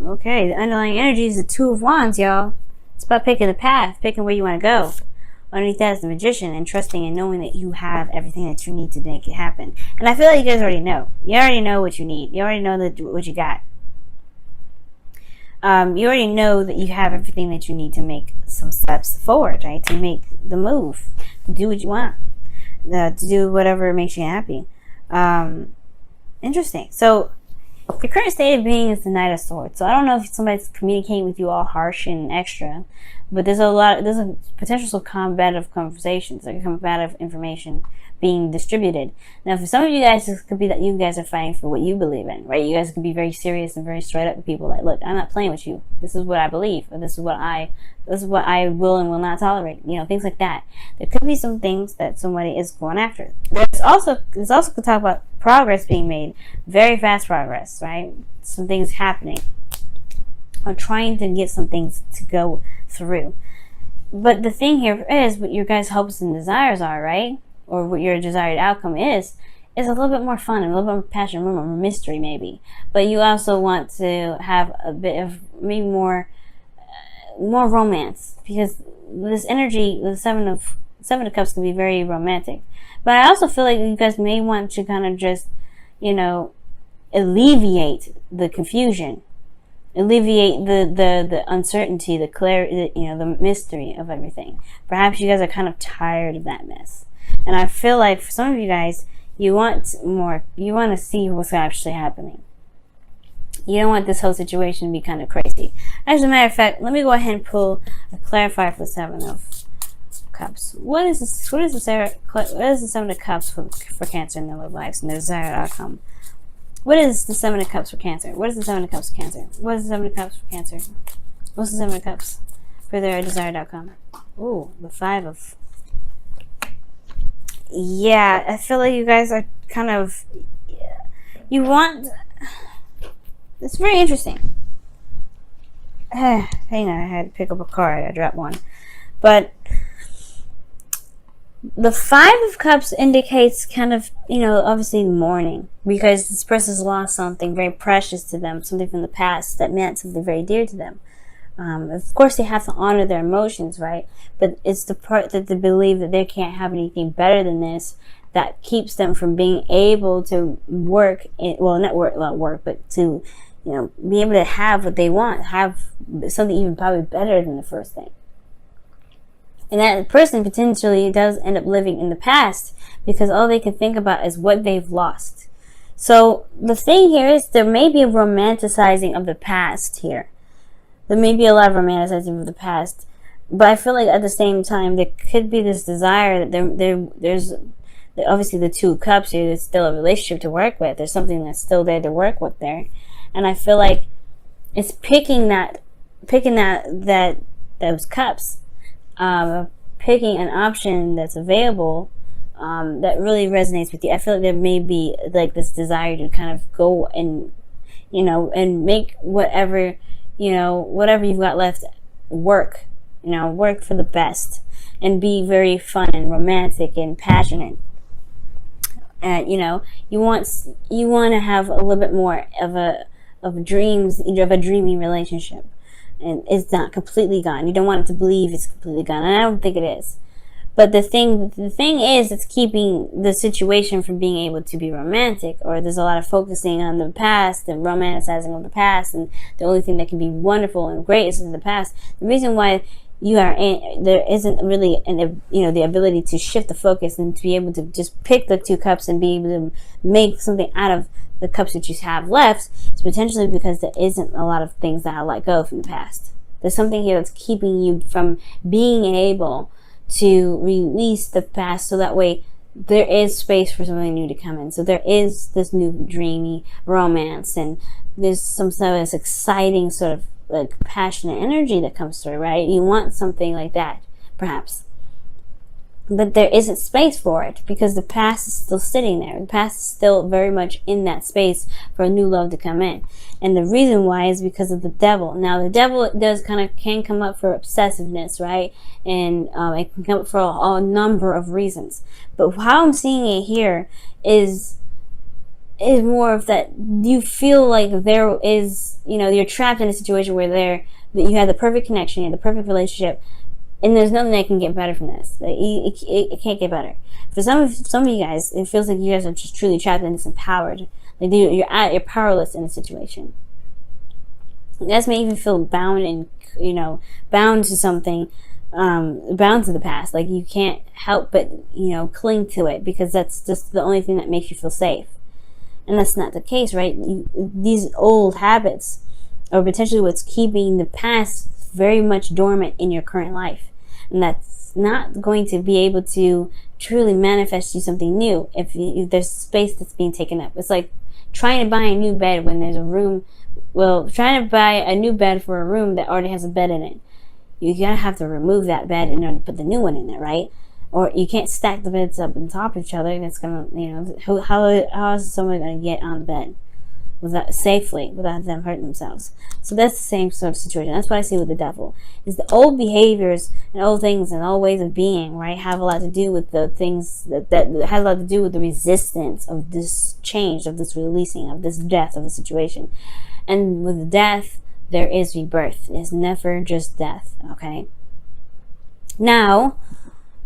Okay, the underlying energy is the Two of Wands, y'all. It's about picking the path, picking where you want to go. Underneath that is the Magician, and trusting and knowing that you have everything that you need to make it happen. And I feel like you guys already know. You already know what you need. You already know what you got. You already know that you have everything that you need to make some steps forward, right? To make the move, to do what you want, to do whatever makes you happy. Interesting. So, your current state of being is the Knight of Swords. So I don't know if somebody's communicating with you all harsh and extra, but there's a potential of combative conversations, like combative information being distributed. Now, for some of you guys, this could be that you guys are fighting for what you believe in, right? You guys could be very serious and very straight up with people. Like, look, I'm not playing with you. This is what I believe, or this is what I will and will not tolerate. You know, things like that. There could be some things that somebody is going after. There's also could talk about progress being made, very fast progress, right? Some things happening. Or trying to get some things to go through. But the thing here is what your guys' hopes and desires are, right? Or what your desired outcome is a little bit more fun and a little bit more passion, a little more mystery maybe. But you also want to have a bit of maybe more romance, because this energy, the Seven of Cups, can be very romantic. But I also feel like you guys may want to kind of just, alleviate the confusion, alleviate the uncertainty, the clarity, the mystery of everything. Perhaps you guys are kind of tired of that mess. And I feel like for some of you guys, you want more. You want to see what's actually happening. You don't want this whole situation to be kind of crazy. As a matter of fact, let me go ahead and pull a clarifier for the Seven of Cups. What is the Seven of Cups for Cancer in their love lives and their desired outcome? What is the Seven of Cups for Cancer? What is the Seven of Cups for Cancer? What is the Seven of Cups for Cancer? What's the Seven of Cups for their desired outcome? Ooh, the Five of... Yeah, I feel like you guys are kind of... You want... It's very interesting. Hang on, I had to pick up a card. I dropped one. But the Five of Cups indicates kind of, obviously mourning. Because this person's lost something very precious to them. Something from the past that meant something very dear to them. Of course, they have to honor their emotions, right? But it's the part that they believe that they can't have anything better than this that keeps them from being able to work, but to, be able to have what they want, have something even probably better than the first thing. And that person potentially does end up living in the past because all they can think about is what they've lost. So the thing here is there may be a romanticizing of the past here. There may be a lot of romanticizing of the past, but I feel like at the same time there could be this desire that there's obviously the Two of Cups here. There's still a relationship to work with. There's something that's still there to work with there, and I feel like it's picking those cups, picking an option that's available that really resonates with you. I feel like there may be like this desire to kind of go and and make whatever you've got left work, work for the best and be very fun and romantic and passionate. And, you want to have a little bit more of dreams, of a dreamy relationship. And it's not completely gone. You don't want it to believe it's completely gone. And I don't think it is. But the thing is, it's keeping the situation from being able to be romantic, or there's a lot of focusing on the past and romanticizing of the past, and the only thing that can be wonderful and great is in the past. The reason why there isn't really the ability to shift the focus and to be able to just pick the Two Cups and be able to make something out of the cups that you have left is potentially because there isn't a lot of things that I let go from the past. There's something here that's keeping you from being able to release the past, so that way there is space for something new to come in. So there is this new dreamy romance, and there's some sort of this exciting sort of like passionate energy that comes through, right? You want something like that, perhaps. But there isn't space for it because the past is still sitting there. The past is still very much in that space for a new love to come in. And the reason why is because of the devil. Now, the devil can come up for obsessiveness, right? And it can come up for a number of reasons. But how I'm seeing it here is is more of that you feel like there is, you're trapped in a situation where that you have the perfect connection, you have the perfect relationship, and there's nothing that can get better from this. Like, it can't get better. For some of you guys, it feels like you guys are just truly trapped and disempowered. Like, you're powerless in a situation. You guys may even feel bound and, bound to something, bound to the past. Like, you can't help but, cling to it because that's just the only thing that makes you feel safe. And that's not the case, right? These old habits are potentially what's keeping the past very much dormant in your current life. And that's not going to be able to truly manifest you something new if there's space that's being taken up. It's like trying to buy a new bed when there's a room. Well, trying to buy a new bed for a room that already has a bed in it. You gotta have to remove that bed in order to put the new one in there, right? Or you can't stack the beds up on top of each other. That's gonna, how is someone gonna get on the bed safely without them hurting themselves? So that's the same sort of situation. That's what I see with the devil. Is the old behaviors and old things and old ways of being, right, have a lot to do with the things that has a lot to do with the resistance of this change, of this releasing, of this death of the situation. And with death, there is rebirth. It's never just death, okay? Now,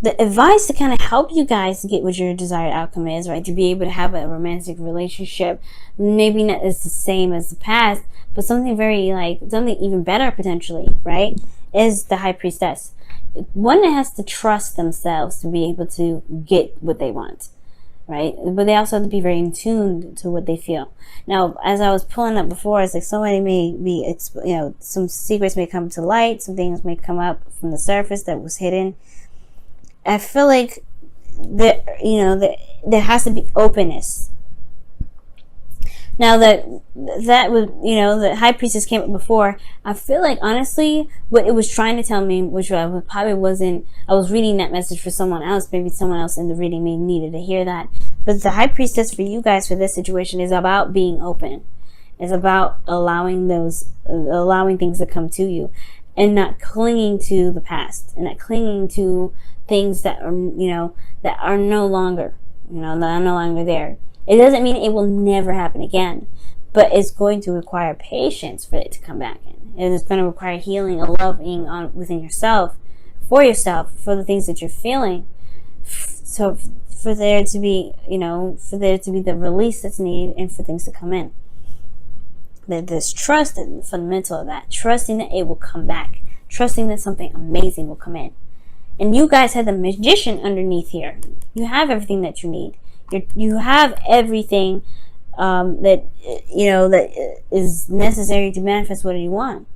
the advice to kind of help you guys get what your desired outcome is, right? To be able to have a romantic relationship, maybe not as the same as the past, but something something even better potentially, right? Is the High Priestess. One that has to trust themselves to be able to get what they want, right? But they also have to be very in tune to what they feel. Now, as I was pulling up before, it's like somebody may be, some secrets may come to light, some things may come up from the surface that was hidden. I feel like there has to be openness. Now that was, the High Priestess came up before, I feel like honestly what it was trying to tell me, which I was reading that message for someone else, maybe someone else in the reading may needed to hear that. But the High Priestess for you guys for this situation is about being open. It's about allowing things to come to you and not clinging to the past and not clinging to things that are, that are no longer, that are no longer there. It doesn't mean it will never happen again, but it's going to require patience for it to come back in. It's going to require healing and loving within yourself, for the things that you're feeling. So for there to be, the release that's needed and for things to come in. There's trust in the fundamental of that. Trusting that it will come back. Trusting that something amazing will come in. And you guys have the Magician underneath here. You have everything that you need. You have everything that is necessary to manifest what you want.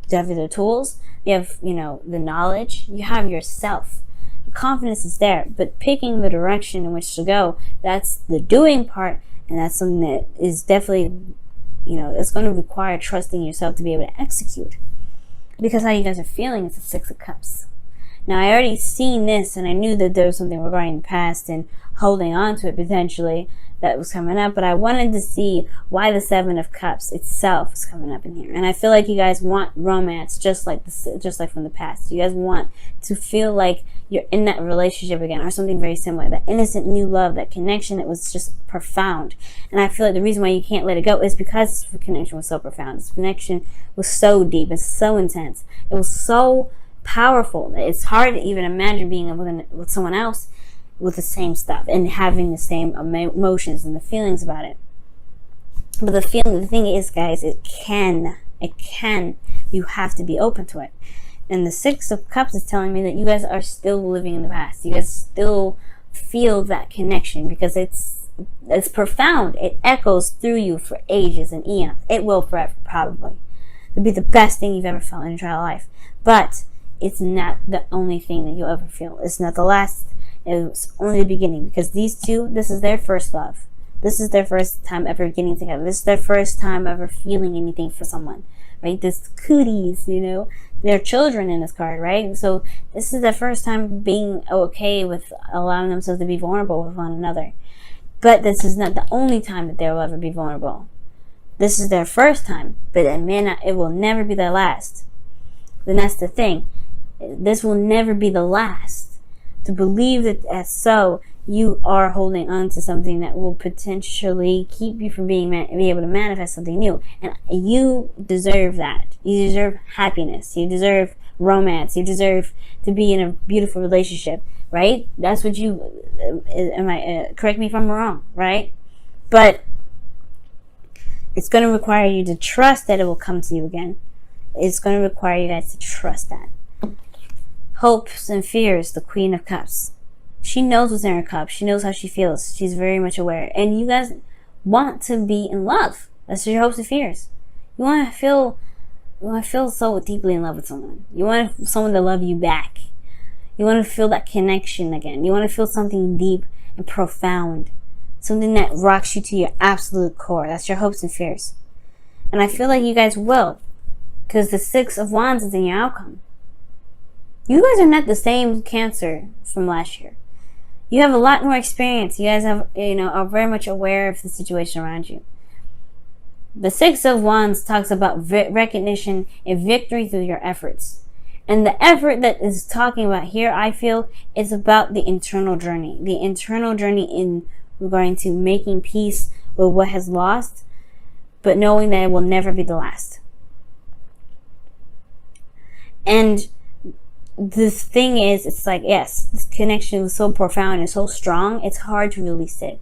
You have the tools. You have the knowledge. You have yourself. The confidence is there, but picking the direction in which to go, that's the doing part, and that's something that is definitely it's going to require trusting yourself to be able to execute. Because how you guys are feeling is the Six of Cups. Now, I already seen this, and I knew that there was something regarding the past and holding on to it potentially that was coming up, but I wanted to see why the Seven of Cups itself is coming up in here. And I feel like you guys want romance just like from the past. You guys want to feel like you're in that relationship again or something very similar. That innocent new love, that connection that was just profound. And I feel like the reason why you can't let it go is because the connection was so profound. This connection was so deep and so intense. It was so powerful that it's hard to even imagine being with someone else with the same stuff and having the same emotions and the feelings about it. But the thing is, guys, it can, you have to be open to it. And the Six of Cups is telling me that you guys are still living in the past. You guys still feel that connection because it's profound. It echoes through you for ages and eons. It will forever, probably. It'll be the best thing you've ever felt in your entire life. But it's not the only thing that you'll ever feel. It's not the last. It's only the beginning, because these two, this is their first love. This is their first time ever getting together. This is their first time ever feeling anything for someone, right? This cooties, they're children in this card, right? So this is their first time being okay with allowing themselves to be vulnerable with one another. But this is not the only time that they will ever be vulnerable. This is their first time, but it will never be their last. Then that's the thing. This will never be the last. To believe that as so, you are holding on to something that will potentially keep you from being able to manifest something new. And you deserve that. You deserve happiness. You deserve romance. You deserve to be in a beautiful relationship, right? That's what you, correct me if I'm wrong, right? But it's going to require you to trust that it will come to you again. It's going to require you guys to trust that. Hopes and fears, the Queen of Cups. She knows what's in her cup. She knows how she feels. She's very much aware. And you guys want to be in love. That's your hopes and fears. You want to feel so deeply in love with someone. You want someone to love you back. You want to feel that connection again. You want to feel something deep and profound. Something that rocks you to your absolute core. That's your hopes and fears. And I feel like you guys will. Because the Six of Wands is in your outcome. You guys are not the same Cancer from last year. You have a lot more experience. You guys have, are very much aware of the situation around you. The Six of Wands talks about recognition and victory through your efforts. And the effort that is talking about here, I feel, is about the internal journey. The internal journey in regarding to making peace with what has lost, but knowing that it will never be the last. And the thing is, it's like, yes, this connection was so profound and so strong, it's hard to release it.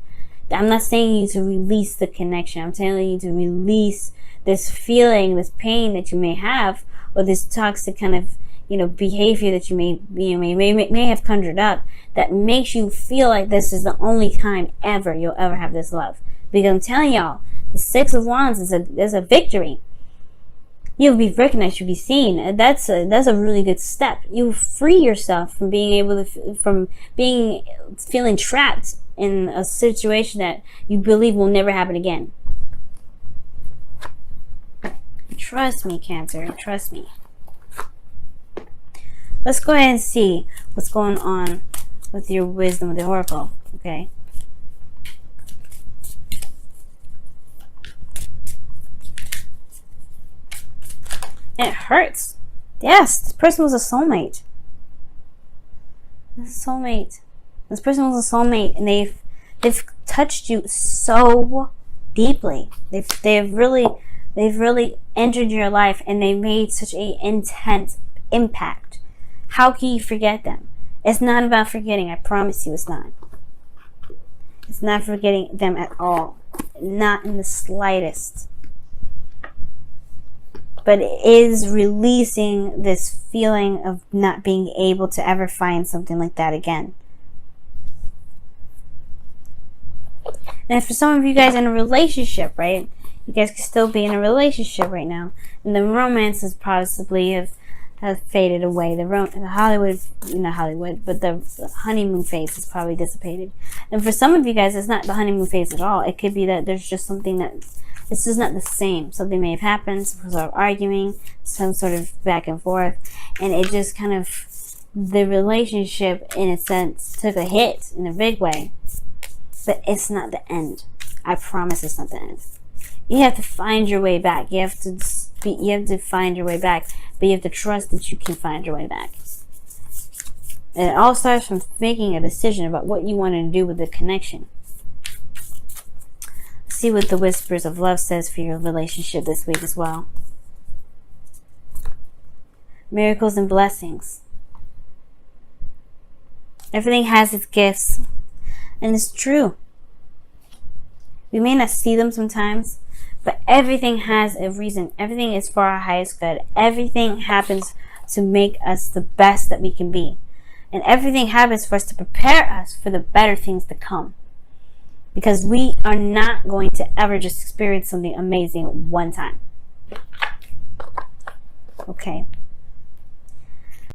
I'm not saying you to release the connection. I'm telling you to release this feeling, this pain that you may have, or this toxic kind of, behavior that you may have conjured up that makes you feel like this is the only time ever you'll ever have this love. Because I'm telling y'all, the Six of Wands is a victory. You'll be recognized, you'll be seen. That's a really good step. You free yourself from feeling trapped in a situation that you believe will never happen again. Trust me, Cancer. Trust me. Let's go ahead and see what's going on with your wisdom of the Oracle. Okay. It hurts. Yes, this person was a soulmate. This soulmate. This person was a soulmate, and they've touched you so deeply. They've really entered your life, and they made such an intense impact. How can you forget them? It's not about forgetting. I promise you, it's not. It's not forgetting them at all. Not in the slightest. But it is releasing this feeling of not being able to ever find something like that again. And for some of you guys in a relationship, right? You guys can still be in a relationship right now. And the romance is possibly have faded away. The Hollywood, not Hollywood, but the honeymoon phase has probably dissipated. And for some of you guys, it's not the honeymoon phase at all. It could be that there's just something that this is not the same. Something may have happened, some sort of arguing, some sort of back and forth, and it just kind of, the relationship in a sense took a hit in a big way. But it's not the end. I promise it's not the end. You have to find your way back. You have to find your way back, but you have to trust that you can find your way back. And it all starts from making a decision about what you want to do with the connection. See what the Whispers of Love says for your relationship this week as well. Miracles and blessings. Everything has its gifts. And it's true. We may not see them sometimes, but everything has a reason. Everything is for our highest good. Everything happens to make us the best that we can be. And everything happens for us to prepare us for the better things to come. Because we are not going to ever just experience something amazing one time. Okay.